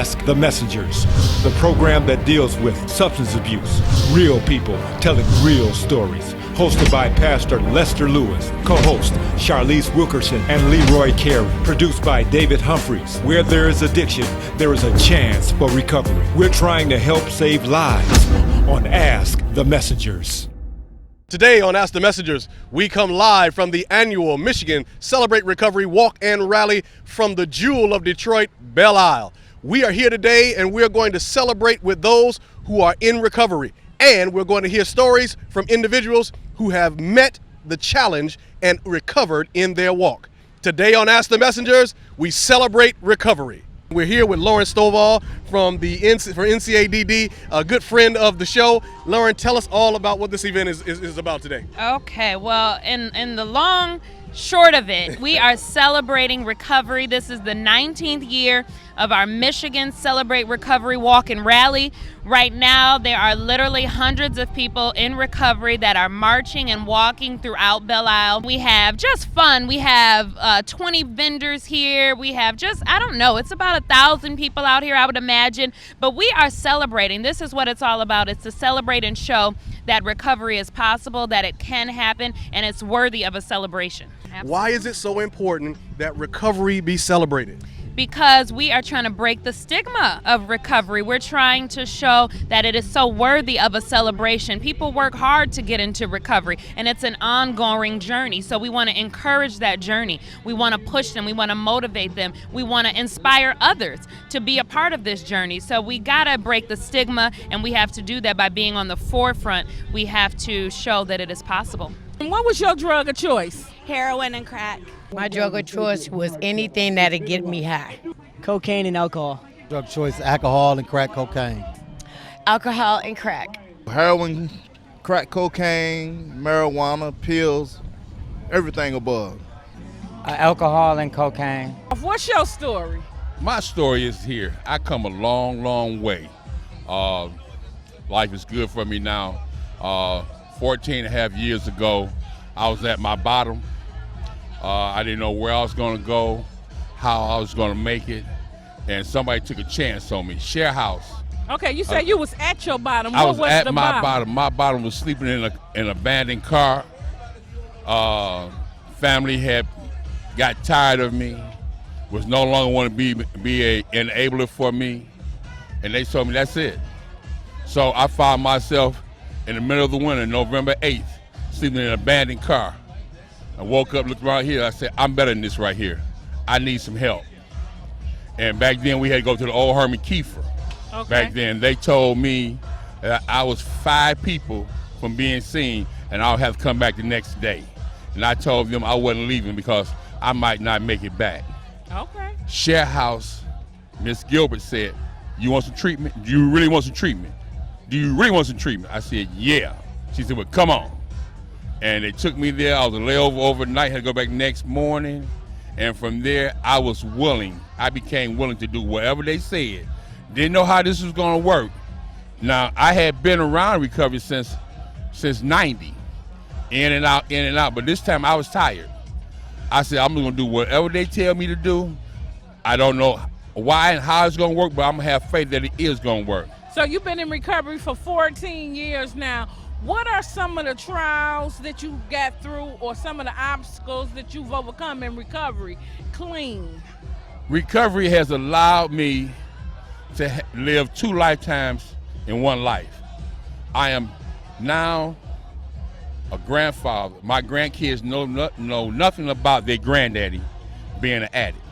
Ask the Messengers, the program that deals with substance abuse, real people telling real stories. Hosted by Pastor Lester Lewis, co-host Charlize Wilkerson and Leroy Carey. Produced by David Humphreys. Where there is addiction, there is a chance for recovery. We're trying to help save lives on Ask the Messengers. Today on Ask the Messengers, we come live from the annual Michigan Celebrate Recovery Walk and Rally from the Jewel of Detroit, Belle. We are here today and we're going to celebrate with those who are in recovery. And we're going to hear stories from individuals who have met the challenge and recovered in their walk. Today on Ask the Messengers, we celebrate recovery. We're here with Lauren Stovall from NCADD, a good friend of the show. Lauren, tell us all about what this event is about today. Okay, well, in the long short of it, we are celebrating recovery. This is the 19th year of our Michigan Celebrate Recovery Walk and Rally. Right now, there are literally hundreds of people in recovery that are marching and walking throughout Belle. We have just fun. We have 20 vendors here. We have just, I don't know, it's about 1,000 people out here, I would imagine. But we are celebrating. This is what it's all about. It's to celebrate and show that recovery is possible, that it can happen, and it's worthy of a celebration. Absolutely. Why is it so important that recovery be celebrated? Because we are trying to break the stigma of recovery. We're trying to show that it is so worthy of a celebration. People work hard to get into recovery, and it's an ongoing journey. So we want to encourage that journey. We want to push them. We want to motivate them. We want to inspire others to be a part of this journey. So we got to break the stigma, and we have to do that by being on the forefront. We have to show that it is possible. And what was your drug of choice? Heroin and crack. My drug of choice was anything that'd get me high. Cocaine and alcohol. Drug choice, alcohol and crack cocaine. Alcohol and crack. Heroin, crack cocaine, marijuana, pills, everything above. Alcohol and cocaine. What's your story? My story is here. I come a long, long way. Life is good for me now. 14 and a half years ago, I was at my bottom. I didn't know where I was going to go, how I was going to make it, and somebody took a chance on me. Share house. Okay, you said you was at your bottom. I what was at the my bottom. My bottom was sleeping in an abandoned car. Family had got tired of me, was no longer want to be a enabler for me, and they told me that's it. So I found myself in the middle of the winter, November 8th, sleeping in an abandoned car. I woke up, looked around here, I said, I'm better than this right here. I need some help. And back then we had to go to the old Herman Kiefer. Okay. Back then they told me that I was 5 people from being seen and I'll have to come back the next day. And I told them I wasn't leaving because I might not make it back. Okay. Share house, Miss Gilbert said, you want some treatment? Do you really want some treatment? Do you really want some treatment? I said, yeah. She said, well, come on. And they took me there. I was a layover overnight, had to go back next morning. And from there, I was willing. I became willing to do whatever they said. Didn't know how this was going to work. Now, I had been around recovery since 90, in and out. But this time, I was tired. I said, I'm going to do whatever they tell me to do. I don't know why and how it's going to work, but I'm going to have faith that it is going to work. So you've been in recovery for 14 years now. What are some of the trials that you got through or some of the obstacles that you've overcome in recovery? Clean. Recovery has allowed me to live 2 lifetimes in one life. I am now a grandfather. My grandkids know nothing about their granddaddy being an addict.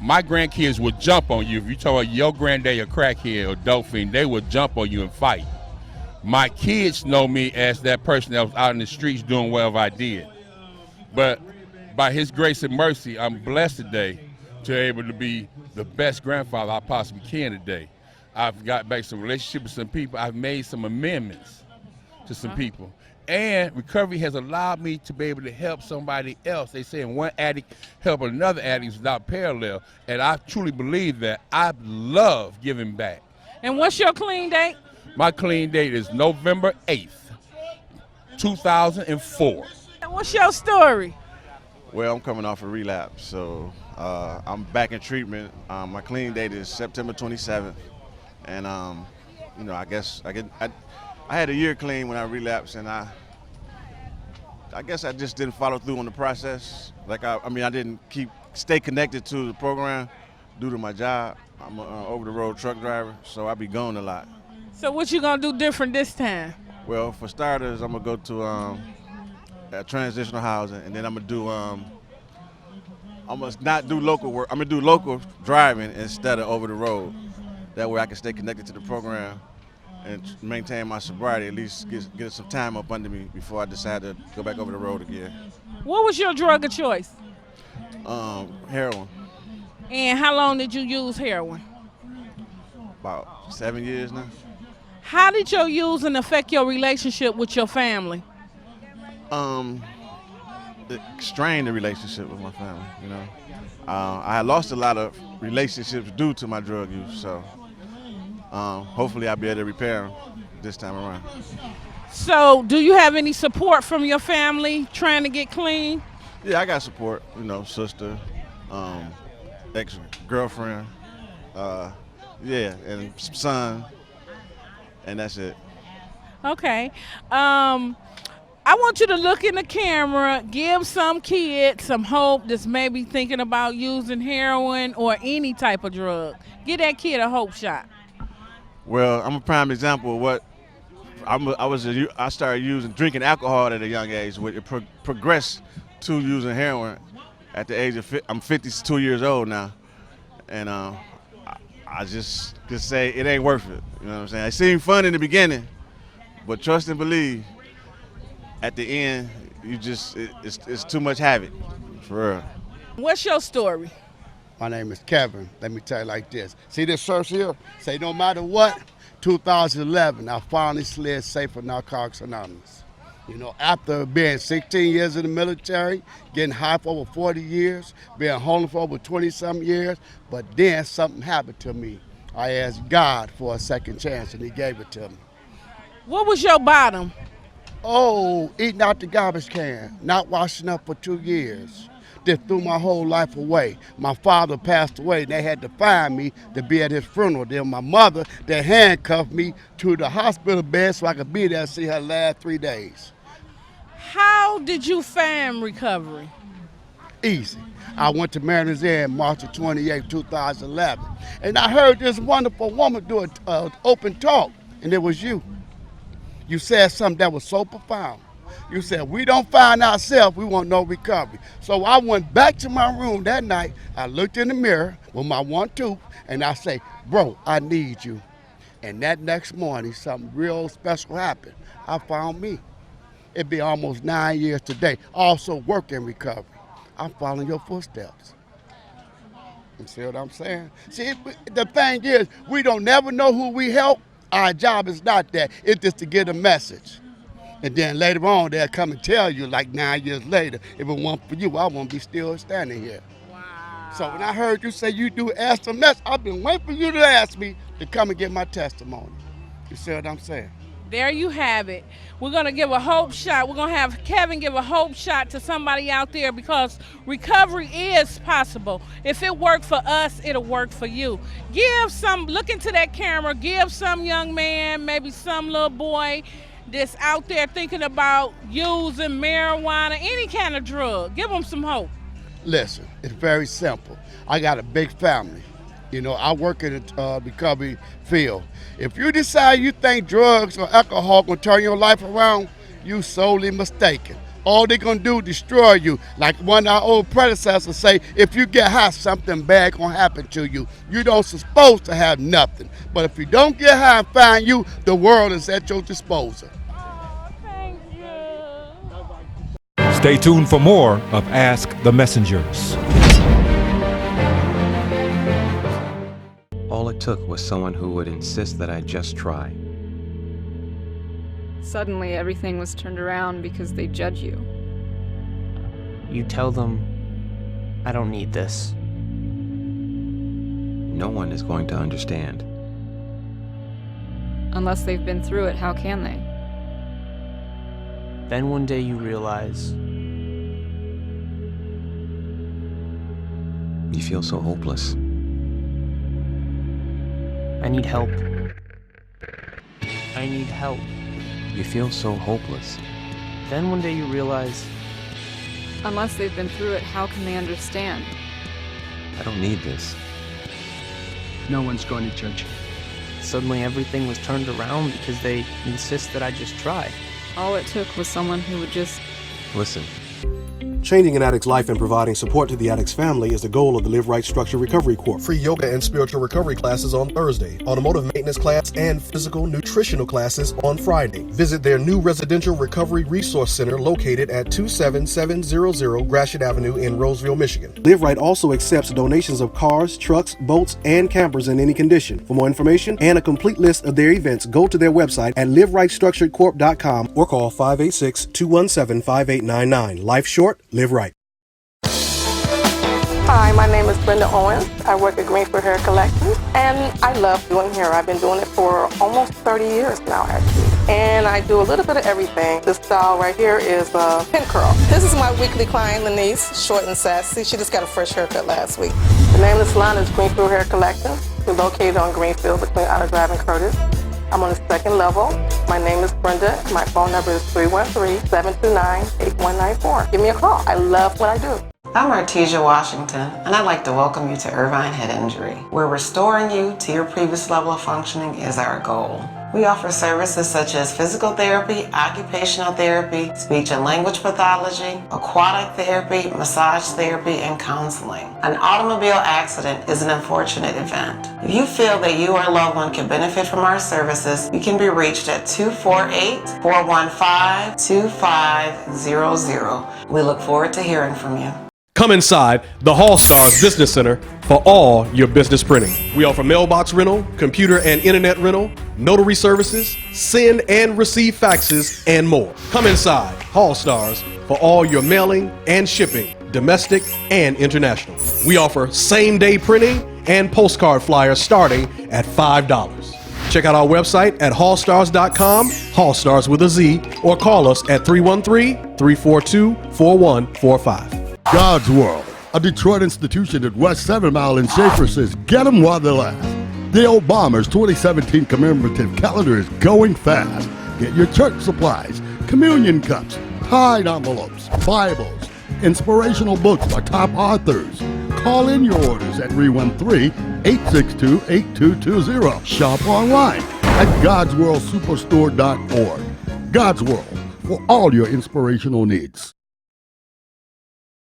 My grandkids would jump on you. If you told your granddaddy a crackhead or dope fiend, they would jump on you and fight. My kids know me as that person that was out in the streets doing whatever I did. But by his grace and mercy, I'm blessed today to be able to be the best grandfather I possibly can today. I've got back some relationship with some people. I've made some amendments to some people. And recovery has allowed me to be able to help somebody else. They say one addict helping another addict is without parallel. And I truly believe that. I love giving back. And what's your clean date? My clean date is November 8th, 2004. What's your story? Well, I'm coming off a relapse, so I'm back in treatment. My clean date is September 27th, and I guess I had a year clean when I relapsed, and I guess I just didn't follow through on the process. Like I didn't stay connected to the program due to my job. I'm an over-the-road truck driver, so I be gone a lot. So what you gonna do different this time? Well, for starters, I'm gonna go to transitional housing, and then I'm gonna do I'm gonna not do local work. I'm gonna do local driving instead of over the road. That way I can stay connected to the program and maintain my sobriety, at least get some time up under me before I decide to go back over the road again. What was your drug of choice? Heroin. And how long did you use heroin? About 7 years now. How did your using affect your relationship with your family? It strained the relationship with my family, I had lost a lot of relationships due to my drug use, so hopefully I'll be able to repair them this time around. So do you have any support from your family trying to get clean? Yeah, I got support, sister, ex-girlfriend, and son, and that's it. Okay. I want you to look in the camera, give some kid some hope that's maybe thinking about using heroin or any type of drug. Give that kid a hope shot. Well, I'm a prime example of what I started drinking alcohol at a young age. It progressed to using heroin at the age of I'm 52 years old now, and I just say it ain't worth it. You know what I'm saying? It seemed fun in the beginning, but trust and believe. At the end, it's too much havoc, for real. What's your story? My name is Kevin. Let me tell you like this. See this shirt here? Say no matter what, 2011, I finally slid safe for Narcotics Anonymous. After being 16 years in the military, getting high for over 40 years, being homeless for over 20-some years, but then something happened to me. I asked God for a second chance, and he gave it to me. What was your bottom? Oh, eating out the garbage can, not washing up for 2 years. Just threw my whole life away. My father passed away. They had to find me to be at his funeral. Then my mother, they handcuffed me to the hospital bed so I could be there and see her last 3 days. How did you find recovery? Easy. I went to Mariners Inn March 28, 2011, and I heard this wonderful woman do an open talk, and it was you. You said something that was so profound. You said, we don't find ourselves, we want no recovery. So I went back to my room that night. I looked in the mirror with my one tooth, and I say, bro, I need you. And that next morning, something real special happened. I found me. It'd be almost 9 years today. Also work in recovery. I'm following your footsteps. You see what I'm saying? See, the thing is, we don't never know who we help. Our job is not that. It's just to get a message. And then later on, they'll come and tell you, like 9 years later, if it weren't for you, I won't be still standing here. Wow. So when I heard you say you do ask the message, I've been waiting for you to ask me to come and get my testimony. You see what I'm saying? There you have it. We're going to give a hope shot. We're going to have Kevin give a hope shot to somebody out there because recovery is possible. If it worked for us, it'll work for you. Look into that camera, give some young man, maybe some little boy that's out there thinking about using marijuana, any kind of drug. Give them some hope. Listen, it's very simple. I got a big family. I work in the recovery field. If you decide you think drugs or alcohol can turn your life around, you solely mistaken. All they're gonna do is destroy you. Like one of our old predecessors say, if you get high, something bad gonna happen to you. You don't supposed to have nothing. But if you don't get high and find you, the world is at your disposal. Oh, thank you. Stay tuned for more of Ask the Messengers. All it took was someone who would insist that I just try. Suddenly, everything was turned around because they judge you. You tell them, I don't need this. No one is going to understand. Unless they've been through it, how can they? Then one day you realize You feel so hopeless. I need help. I need help. You feel so hopeless. Then one day you realize, Unless they've been through it, how can they understand? I don't need this. No one's going to judge you. suddenly everything was turned around because they insist that I just try. All it took was someone who would just Listen. Changing an addict's life and providing support to the addict's family is the goal of the Live Right Structured Recovery Corps. Free yoga and spiritual recovery classes on Thursday, automotive maintenance class, and physical nutritional classes on Friday. Visit their new residential recovery resource center located at 27700 Gratiot Avenue in Roseville, Michigan. Live Right also accepts donations of cars, trucks, boats, and campers in any condition. For more information and a complete list of their events, go to their website at liverightstructuredcorp.com or call 586-217-5899. Life short, live right. Hi, my name is Brenda Owens. I work at Greenfield Hair Collections, and I love doing hair. I've been doing it for almost 30 years now, actually. And I do a little bit of everything. This style right here is a pin curl. This is my weekly client, Lenise, short and sassy. She just got a fresh haircut last week. The name of the salon is Greenfield Hair Collections. We're located on Greenfield between Outer Drive and Curtis. I'm on the second level. My name is Brenda. My phone number is 313-729-8194. Give me a call. I love what I do. I'm Artesia Washington, and I'd like to welcome you to Irvine Head Injury, where restoring you to your previous level of functioning is our goal. We offer services such as physical therapy, occupational therapy, speech and language pathology, aquatic therapy, massage therapy, and counseling. An automobile accident is an unfortunate event. If you feel that you or a loved one can benefit from our services, you can be reached at 248-415-2500. We look forward to hearing from you. Come inside the Hall Stars Business Center for all your business printing. We offer mailbox rental, computer and internet rental, notary services, send and receive faxes, and more. Come inside Hall Stars for all your mailing and shipping, domestic and international. We offer same-day printing and postcard flyers starting at $5. Check out our website at hallstars.com, Hallstars with a Z, or call us at 313-342-4145. God's World, a Detroit institution at West 7 Mile in Schaefer, says get them while they last. The old Bombers 2017 commemorative calendar is going fast. Get your church supplies, communion cups, tithe envelopes, Bibles, inspirational books by top authors. Call in your orders at 313-862-8220. Shop online at godsworldsuperstore.org. God's World, for all your inspirational needs.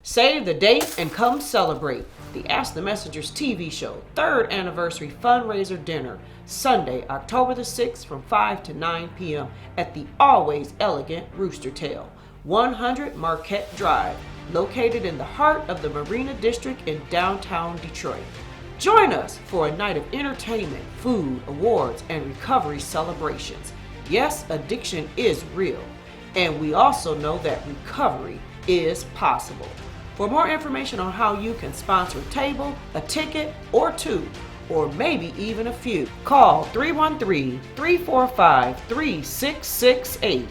Save the date and come celebrate the Ask the Messengers TV show 3rd anniversary fundraiser dinner, Sunday, October the 6th from 5 to 9 p.m. at the always elegant Rooster Tail, 100 Marquette Drive, located in the heart of the Marina District in downtown Detroit. Join us for a night of entertainment, food, awards, and recovery celebrations. Yes, addiction is real, and we also know that recovery is possible. For more information on how you can sponsor a table, a ticket, or two, or maybe even a few, call 313-345-3668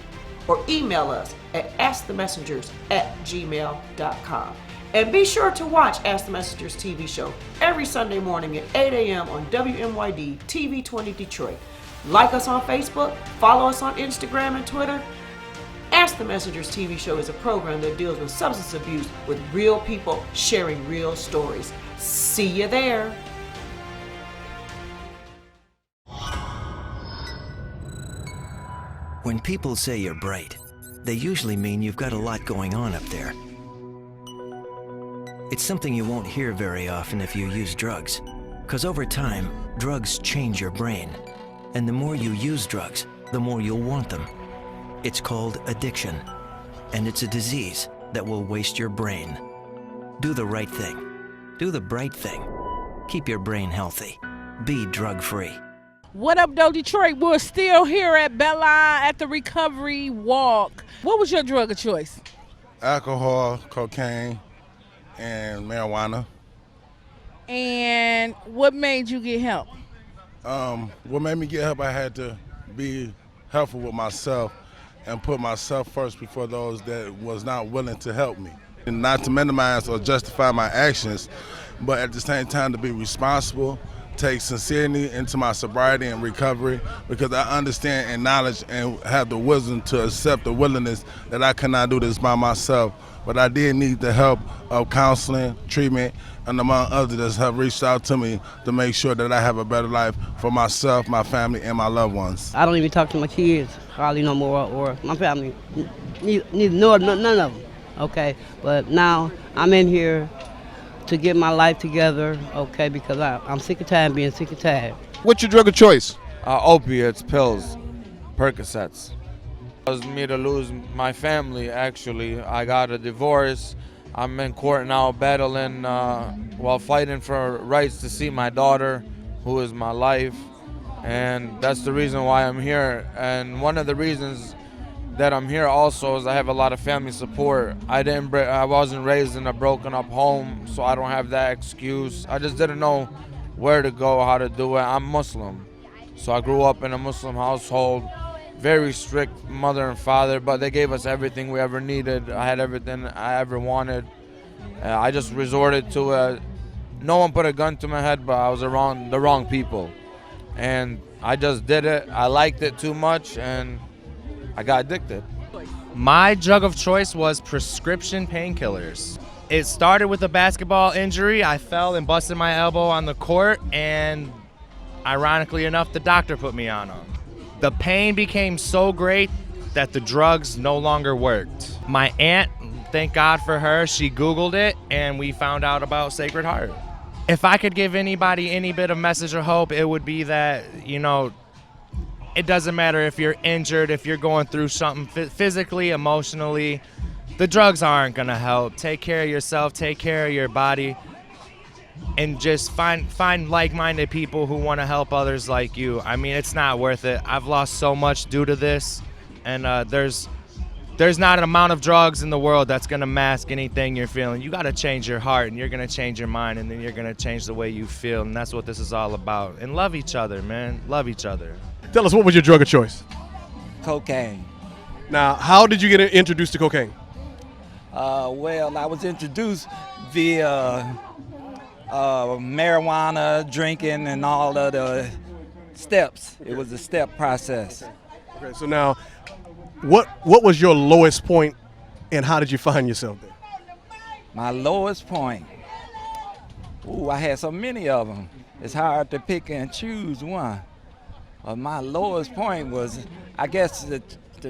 or email us at askthemessengers@gmail.com. And be sure to watch Ask the Messengers TV show every Sunday morning at 8 a.m. on WMYD TV 20 Detroit. Like us on Facebook, follow us on Instagram and Twitter. Ask the Messengers TV show is a program that deals with substance abuse with real people sharing real stories. See you there. When people say you're bright, they usually mean you've got a lot going on up there. It's something you won't hear very often if you use drugs, because over time, drugs change your brain. And the more you use drugs, the more you'll want them. It's called addiction, and it's a disease that will waste your brain. Do the right thing. Do the bright thing. Keep your brain healthy. Be drug-free. What up, though, Detroit? We're still here at Belle at the Recovery Walk. What was your drug of choice? Alcohol, cocaine, and marijuana. And what made you get help? What made me get help, I had to be helpful with myself and put myself first before those that was not willing to help me. And not to minimize or justify my actions, but at the same time to be responsible, take sincerity into my sobriety and recovery, because I understand and knowledge and have the wisdom to accept the willingness that I cannot do this by myself. But I did need the help of counseling, treatment, and among others that have reached out to me to make sure that I have a better life for myself, my family, and my loved ones. I don't even talk to my kids hardly no more, or my family, none of them, okay? But now I'm in here to get my life together, okay, because I'm sick and tired of being sick and tired. What's your drug of choice? Opiates, pills, Percocets. It was me to lose my family, actually. I got a divorce. I'm in court now battling while fighting for rights to see my daughter, who is my life. And that's the reason why I'm here. And one of the reasons that I'm here also is I have a lot of family support. I wasn't raised in a broken up home, so I don't have that excuse. I just didn't know where to go, how to do it. I'm Muslim, so I grew up in a Muslim household. Very strict mother and father, but they gave us everything we ever needed. I had everything I ever wanted. I just resorted to it. No one put a gun to my head, but I was around the wrong people. And I just did it. I liked it too much, and I got addicted. My drug of choice was prescription painkillers. It started with a basketball injury. I fell and busted my elbow on the court, and ironically enough, the doctor put me on them. The pain became so great that the drugs no longer worked. My aunt, thank God for her, she Googled it, and we found out about Sacred Heart. If I could give anybody any bit of message or hope, it would be that, it doesn't matter if you're injured, if you're going through something physically, emotionally, the drugs aren't gonna help. Take care of yourself, take care of your body, and just find like-minded people who want to help others like you. I mean, it's not worth it. I've lost so much due to this, and there's not an amount of drugs in the world that's gonna mask anything you're feeling. You gotta change your heart, and you're gonna change your mind, and then you're gonna change the way you feel, and that's what this is all about. And love each other, man. Love each other. Tell us, what was your drug of choice? Cocaine. Now, how did you get introduced to cocaine? Well, I was introduced via marijuana, drinking, and all of the steps. It was a step process. Okay, so now, what was your lowest point, and how did you find yourself there? My lowest point? Ooh, I had so many of them. It's hard to pick and choose one. My lowest point was, I guess, the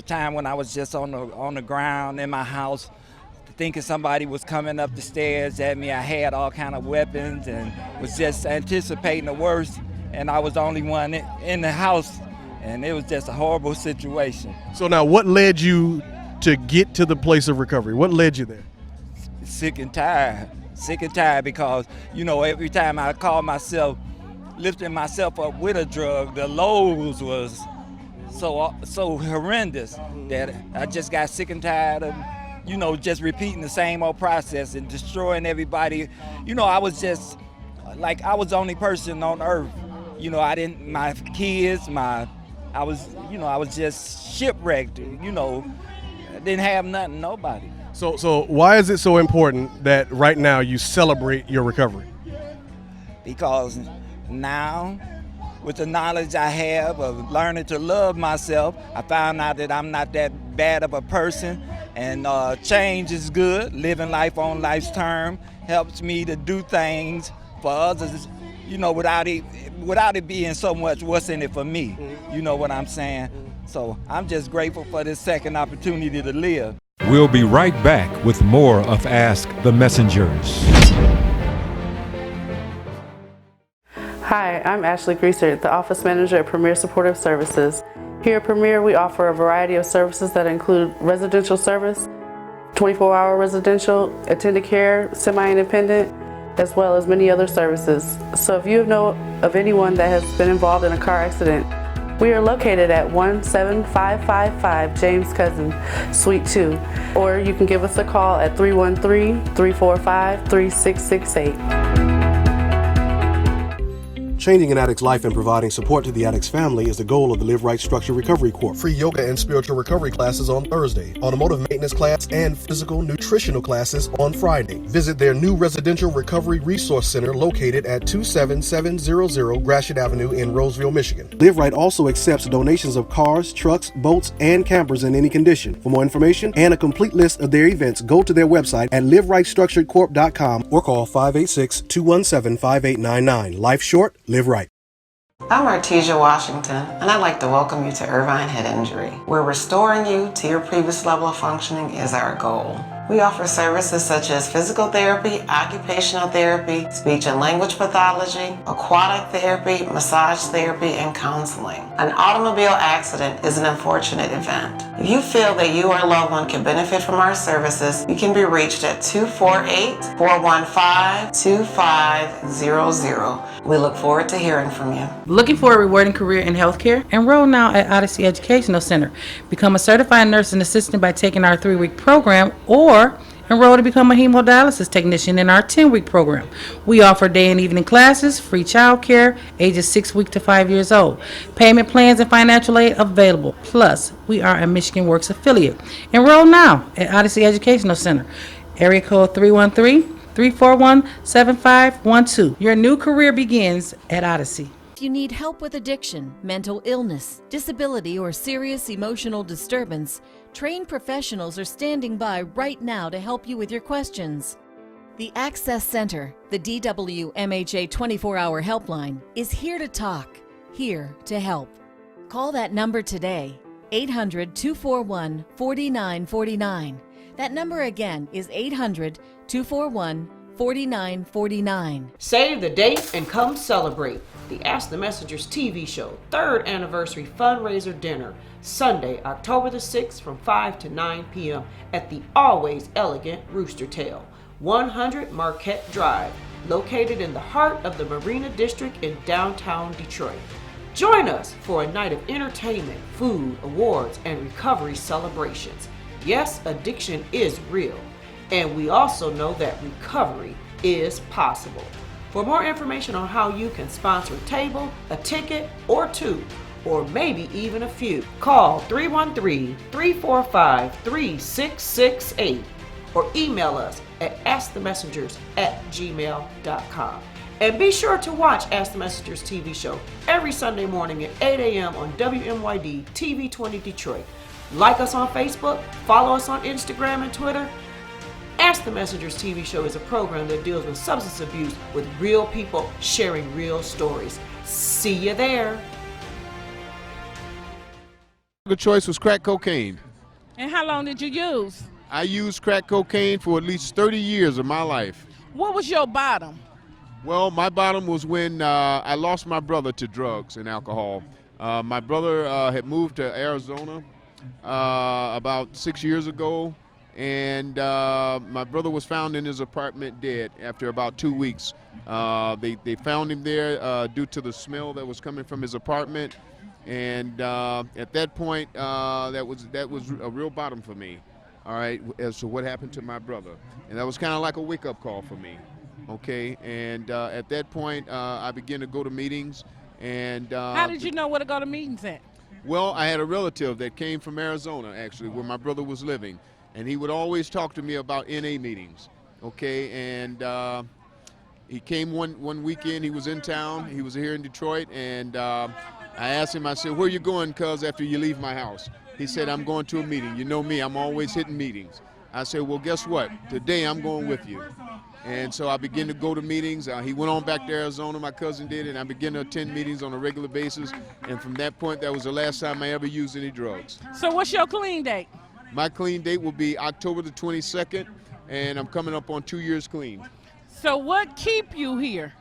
time when I was just on the ground in my house, thinking somebody was coming up the stairs at me. I had all kind of weapons and was just anticipating the worst, and I was the only one in the house, and it was just a horrible situation. So now, what led you to get to the place of recovery? What led you there? Sick and tired because, every time I called myself lifting myself up with a drug, the lows was so horrendous that I just got sick and tired of just repeating the same old process and destroying everybody. I was just like, I was the only person on earth. My kids, I was just shipwrecked. I didn't have nothing, nobody. So why is it so important that right now you celebrate your recovery? Because now, with the knowledge I have of learning to love myself, I found out that I'm not that bad of a person, and change is good. Living life on life's term helps me to do things for others, without it being so much what's in it for me. You know what I'm saying? So I'm just grateful for this second opportunity to live. We'll be right back with more of Ask the Messengers. Hi, I'm Ashley Greaser, the Office Manager at Premier Supportive Services. Here at Premier, we offer a variety of services that include residential service, 24-hour residential, attended care, semi-independent, as well as many other services. So if you know of anyone that has been involved in a car accident, we are located at 17555 James Cousin, Suite 2, or you can give us a call at 313-345-3668. Changing an addict's life and providing support to the addict's family is the goal of the Live Right Structured Recovery Corps. Free yoga and spiritual recovery classes on Thursday, automotive maintenance class, and physical nutritional classes on Friday. Visit their new residential recovery resource center located at 27700 Gratiot Avenue in Roseville, Michigan. Live Right also accepts donations of cars, trucks, boats, and campers in any condition. For more information and a complete list of their events, go to their website at liverightstructuredcorp.com or call 586-217-5899. Life short, live right. I'm Artesia Washington, and I'd like to welcome you to Irvine Head Injury, where restoring you to your previous level of functioning is our goal. We offer services such as physical therapy, occupational therapy, speech and language pathology, aquatic therapy, massage therapy, and counseling. An automobile accident is an unfortunate event. If you feel that you or a loved one can benefit from our services, you can be reached at 248-415-2500. We look forward to hearing from you. Looking for a rewarding career in healthcare? Enroll now at Odyssey Educational Center. Become a certified nursing assistant by taking our 3-week program, or enroll to become a hemodialysis technician in our 10-week program. We offer day and evening classes, free child care, ages 6 weeks to 5 years old. Payment plans and financial aid available. Plus, we are a Michigan Works affiliate. Enroll now at Odyssey Educational Center. Area code 313-341-7512. Your new career begins at Odyssey. If you need help with addiction, mental illness, disability, or serious emotional disturbance, trained professionals are standing by right now to help you with your questions. The Access Center, the DWMHA 24-hour helpline, is here to talk, here to help. Call that number today, 800-241-4949. That number again is 800-241-4949. Save the date and come celebrate the Ask the Messengers TV show 3rd anniversary fundraiser dinner, Sunday, October the 6th from 5 to 9 p.m. at the always elegant Rooster Tail, 100 Marquette Drive, located in the heart of the Marina District in downtown Detroit. Join us for a night of entertainment, food, awards, and recovery celebrations. Yes, addiction is real, and we also know that recovery is possible. For more information on how you can sponsor a table, a ticket, or two, or maybe even a few, call 313-345-3668 or email us at askthemessengers@gmail.com. And be sure to watch Ask the Messengers TV show every Sunday morning at 8 a.m. on WMYD TV 20 Detroit. Like us on Facebook, follow us on Instagram and Twitter. Ask the Messengers TV show is a program that deals with substance abuse with real people sharing real stories. See you there. The choice was crack cocaine. And how long did you use? I used crack cocaine for at least 30 years of my life. What was your bottom? Well, my bottom was when I lost my brother to drugs and alcohol. My brother had moved to Arizona about 6 years ago. And my brother was found in his apartment dead after about 2 weeks. They found him there due to the smell that was coming from his apartment. And at that point, that was a real bottom for me, all right, as to what happened to my brother. And that was kind of like a wake-up call for me, okay? And at that point, I began to go to meetings. And how did you know where to go to meetings at? Well, I had a relative that came from Arizona, actually, where my brother was living. And he would always talk to me about NA meetings, okay? And he came one weekend, he was in town, he was here in Detroit, and I asked him, I said, where you going, cuz, after you leave my house? He said, I'm going to a meeting. You know me, I'm always hitting meetings. I said, well, guess what? Today I'm going with you. And so I began to go to meetings. He went on back to Arizona, my cousin did, and I began to attend meetings on a regular basis. And from that point, that was the last time I ever used any drugs. So what's your clean date? My clean date will be October the 22nd, and I'm coming up on 2 years clean. So what keep you here?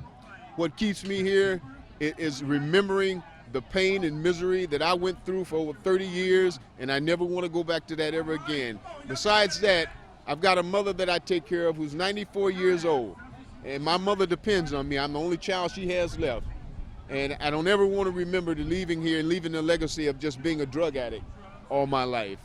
What keeps me here is remembering the pain and misery that I went through for over 30 years, and I never want to go back to that ever again. Besides that, I've got a mother that I take care of who's 94 years old, and my mother depends on me. I'm the only child she has left, and I don't ever want to remember to leaving here and leaving a legacy of just being a drug addict all my life.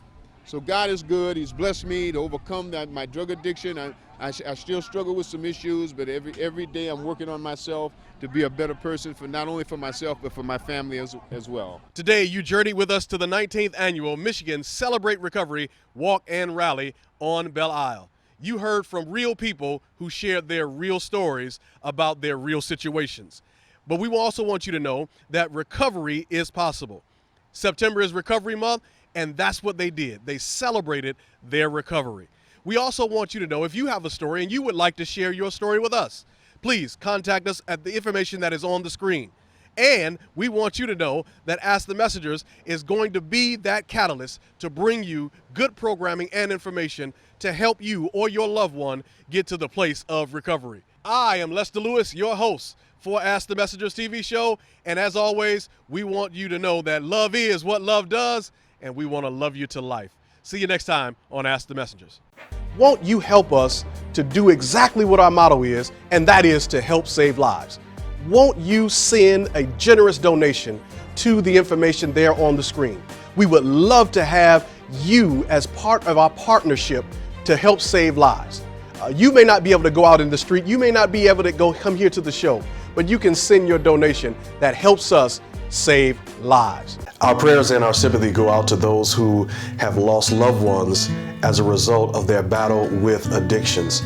So God is good. He's blessed me to overcome my drug addiction. I still struggle with some issues, but every day I'm working on myself to be a better person for not only for myself, but for my family as well. Today, you journeyed with us to the 19th Annual Michigan Celebrate Recovery Walk and Rally on Belle Isle. You heard from real people who shared their real stories about their real situations. But we also want you to know that recovery is possible. September is Recovery Month, and that's what they did. They celebrated their recovery. We also want you to know if you have a story and you would like to share your story with us, please contact us at the information that is on the screen. And we want you to know that Ask the Messengers is going to be that catalyst to bring you good programming and information to help you or your loved one get to the place of recovery. I am Lester Lewis, your host for Ask the Messengers TV show. And as always, we want you to know that love is what love does, and we want to love you to life. See you next time on Ask the Messengers. Won't you help us to do exactly what our motto is, and that is to help save lives? Won't you send a generous donation to the information there on the screen? We would love to have you as part of our partnership to help save lives. You may not be able to go out in the street, you may not be able to come here to the show, but you can send your donation that helps us save lives. Our prayers and our sympathy go out to those who have lost loved ones as a result of their battle with addictions.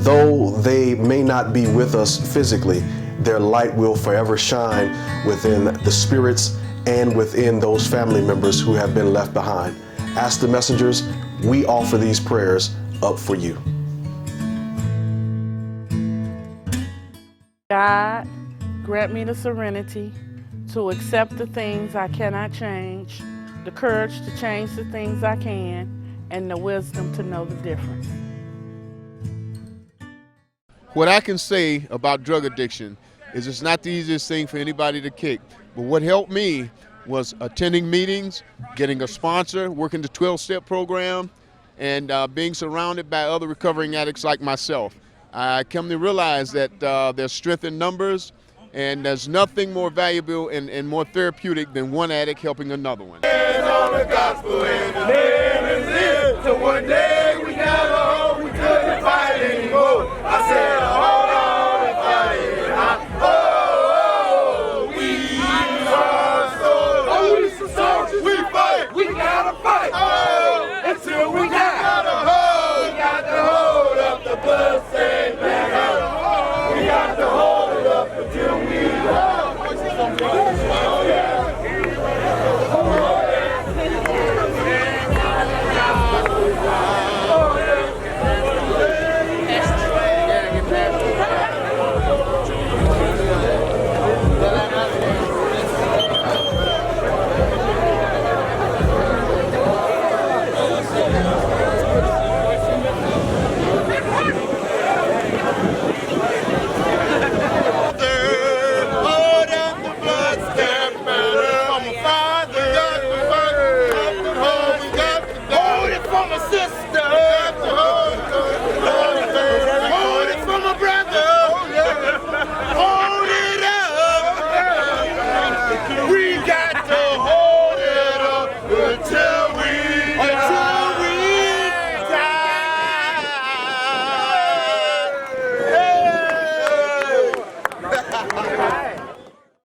Though they may not be with us physically, their light will forever shine within the spirits and within those family members who have been left behind. Ask the Messengers, we offer these prayers up for you. God, grant me the serenity to accept the things I cannot change, the courage to change the things I can, and the wisdom to know the difference. What I can say about drug addiction is it's not the easiest thing for anybody to kick, but what helped me was attending meetings, getting a sponsor, working the 12-step program, and being surrounded by other recovering addicts like myself. I come to realize that there's strength in numbers, and there's nothing more valuable and more therapeutic than one addict helping another one. To one day